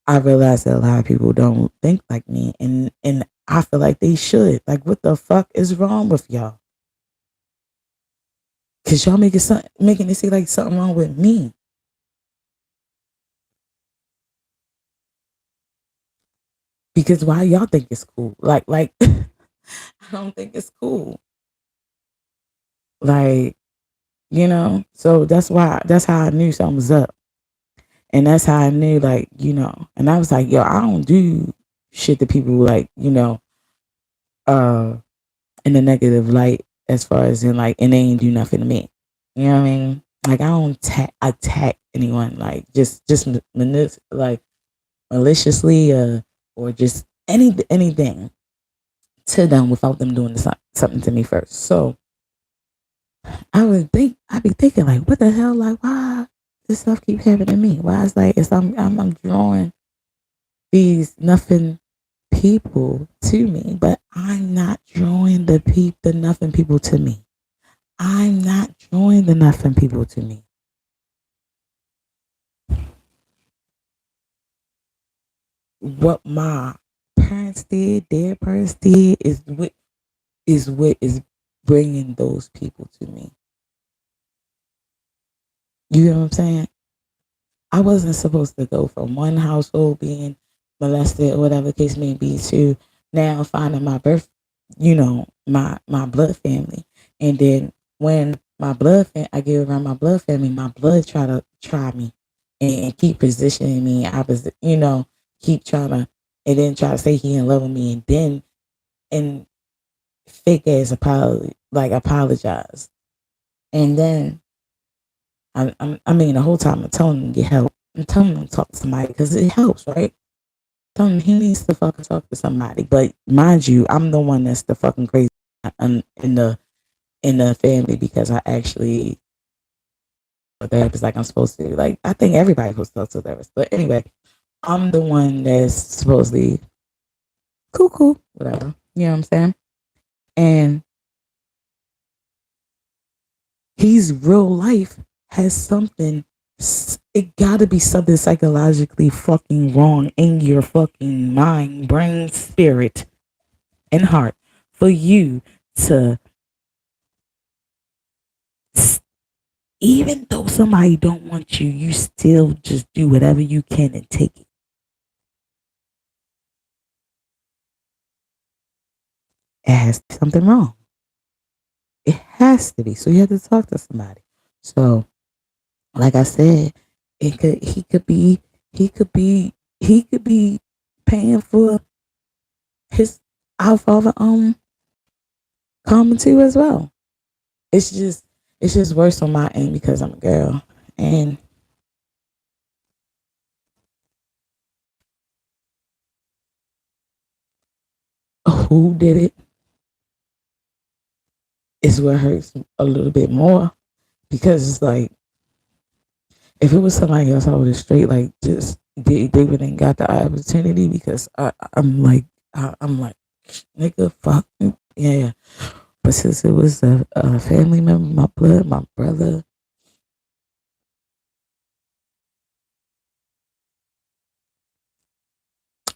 I realized that a lot of people don't think like me, and I feel like they should. Like, what the fuck is wrong with y'all? Cause y'all making it seem like something wrong with me. Because why y'all think it's cool? Like I don't think it's cool. Like, so that's how I knew something was up. And that's how I knew, like, and I was like, yo, I don't do shit to people like, uh in the negative light as far as in like and they ain't do nothing to me. You know what I mean? Like I don't attack anyone like just like maliciously or just anything to them without them doing something to me first. So I'd be thinking like, what the hell? Like, why this stuff keep happening to me? Why it's like I'm drawing these nothing people to me, but I'm not drawing the nothing people to me. I'm not drawing the nothing people to me. What my parents did, their parents did, is what is bringing those people to me. You know what I'm saying? I wasn't supposed to go from one household being molested or whatever the case may be to now finding my my blood family, and then when I get around my blood family, my blood try me and keep positioning me opposite, keep trying to, and then try to say he in love with me, and then and fake ass apologize, and then I mean, the whole time I'm telling him to get help. I'm telling him to talk to somebody because it helps, right? Telling him he needs to fucking talk to somebody. But mind you, I'm the one that's the fucking crazy in the family because I actually a therapist like I'm supposed to. Like I think everybody supposed to talk to a therapist. But anyway, I'm the one that's supposedly cool, whatever. You know what I'm saying? And he's real life has something. It gotta be something psychologically fucking wrong in your fucking mind, brain, spirit, and heart for you to, even though somebody don't want you, you still just do whatever you can and take it. It has to be something wrong. It has to be. So you have to talk to somebody. So, like I said, it could he could be he could be paying for his our father karma too as well. It's just it's just worse on my end because I'm a girl. And who did it is what hurts a little bit more because it's like If it was somebody else, I would have straight like just they wouldn't got the opportunity because I'm like nigga fuck yeah. But since it was a family member, my blood, my brother,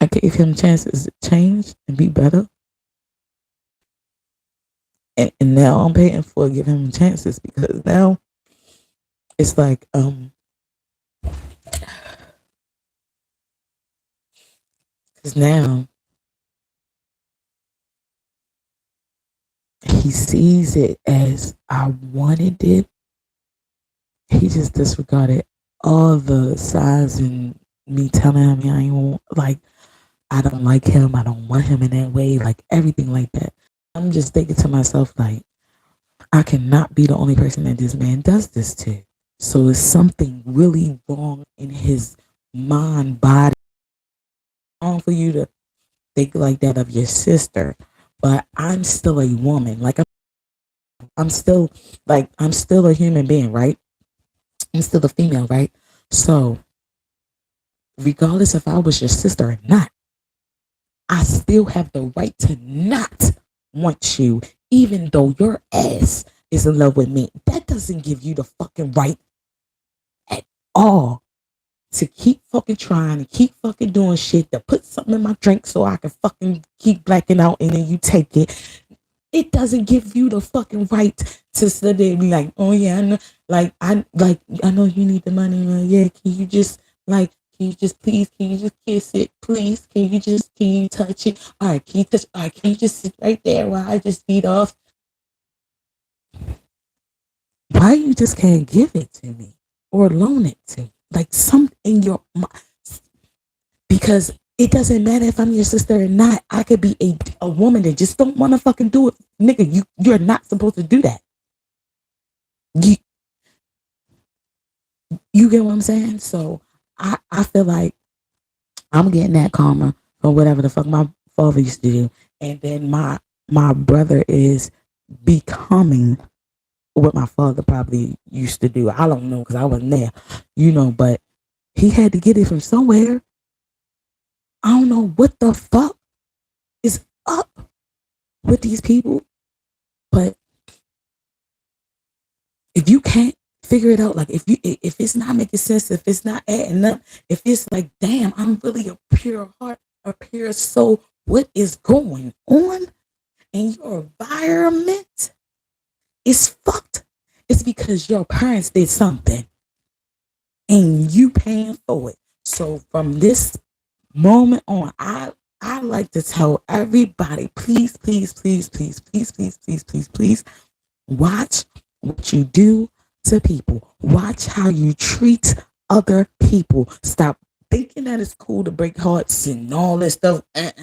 I gave him chances to change and be better. And now I'm paying for giving him chances because now it's like because now he sees it as I wanted it. He just disregarded all the signs and me telling him I ain't like I don't like him. I don't want him in that way. Like everything like that. I'm just thinking to myself like I cannot be the only person that this man does this to. So it's something really wrong in his mind, body. Wrong for you to think like that of your sister, but I'm still a woman. Like I'm still I'm still a human being, right? I'm still a female, right? So regardless if I was your sister or not, I still have the right to not want you, even though your ass is in love with me. That doesn't give you the fucking right at all to keep fucking trying to keep fucking doing shit to put something in my drink so I can fucking keep blacking out and then you take it. It doesn't give you the fucking right to sit there and be like, oh yeah, I know, I know you need the money. Yeah, can you just can you just please, can you just kiss it, please? Can you touch it? All right, can you touch? All right, can you just sit right there while I just beat off? Why you just can't give it to me or loan it to me? Like something in your mind, because it doesn't matter if I'm your sister or not. I could be a woman that just don't want to fucking do it, nigga. You're not supposed to do that. You you get what I'm saying? So I feel like I'm getting that karma for whatever the fuck my father used to do, and then my brother is becoming what my father probably used to do. I don't know because I wasn't there, but he had to get it from somewhere. I don't know what the fuck is up with these people, but if you can't figure it out, like if it's not making sense, if it's not adding up, if it's like, damn, I'm really a pure heart, a pure soul, what is going on in your environment is fucked. It's because your parents did something and you paying for it. So from this moment on, I like to tell everybody, please, please, please, please, please, please, please, please, please, watch what you do to people. Watch how you treat other people. Stop thinking that it's cool to break hearts and all this stuff. And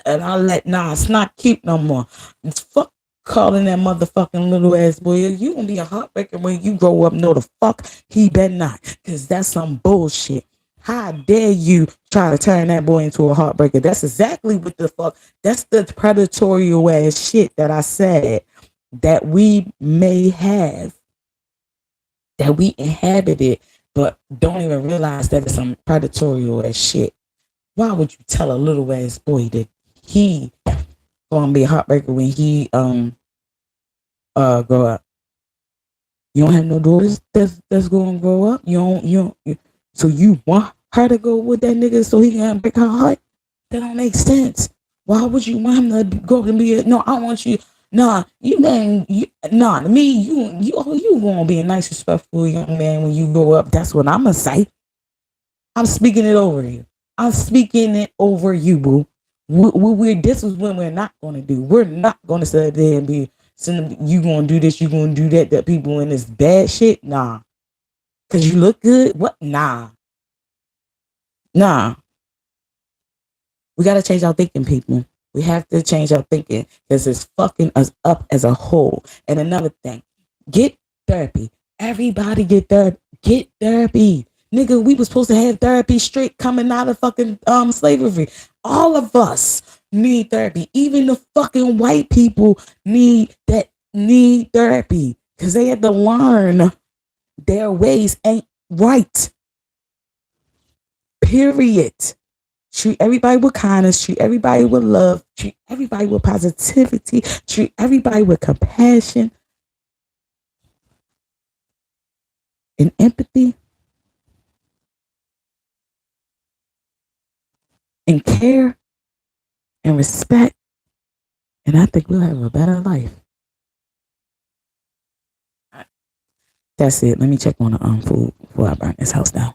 it's not cute no more. It's fuck calling that motherfucking little ass boy. You gonna be a heartbreaker when you grow up. No, the fuck he better not, because that's some bullshit. How dare you try to turn that boy into a heartbreaker? That's exactly what the fuck. That's the predatory ass shit that I said that we may have, that we inhabited, but don't even realize that it's some predatory ass shit. Why would you tell a little ass boy that he gonna be a heartbreaker when he grow up? You don't have no daughters that's gonna grow up. So you want her to go with that nigga so he can break her heart? That don't make sense. Why would you want him to go and be no? I want you. Nah, nah. To me, you gonna be a nice, respectful young man when you grow up. That's what I'm gonna say. I'm speaking it over you. I'm speaking it over you, boo. This is what we're not gonna do. We're not gonna sit there and be you gonna do this, you gonna do that. That people in this bad shit, nah. Cause you look good. What? Nah. We got to change our thinking, people. We have to change our thinking because it's fucking us up as a whole. And another thing, get therapy. Everybody get therapy. Get therapy. Nigga, we was supposed to have therapy straight coming out of fucking slavery. All of us need therapy. Even the fucking white people need therapy because they had to learn their ways ain't right. Period. Treat everybody with kindness, treat everybody with love, treat everybody with positivity, treat everybody with compassion and empathy and care and respect. And I think we'll have a better life. That's it. Let me check on the food before I burn this house down.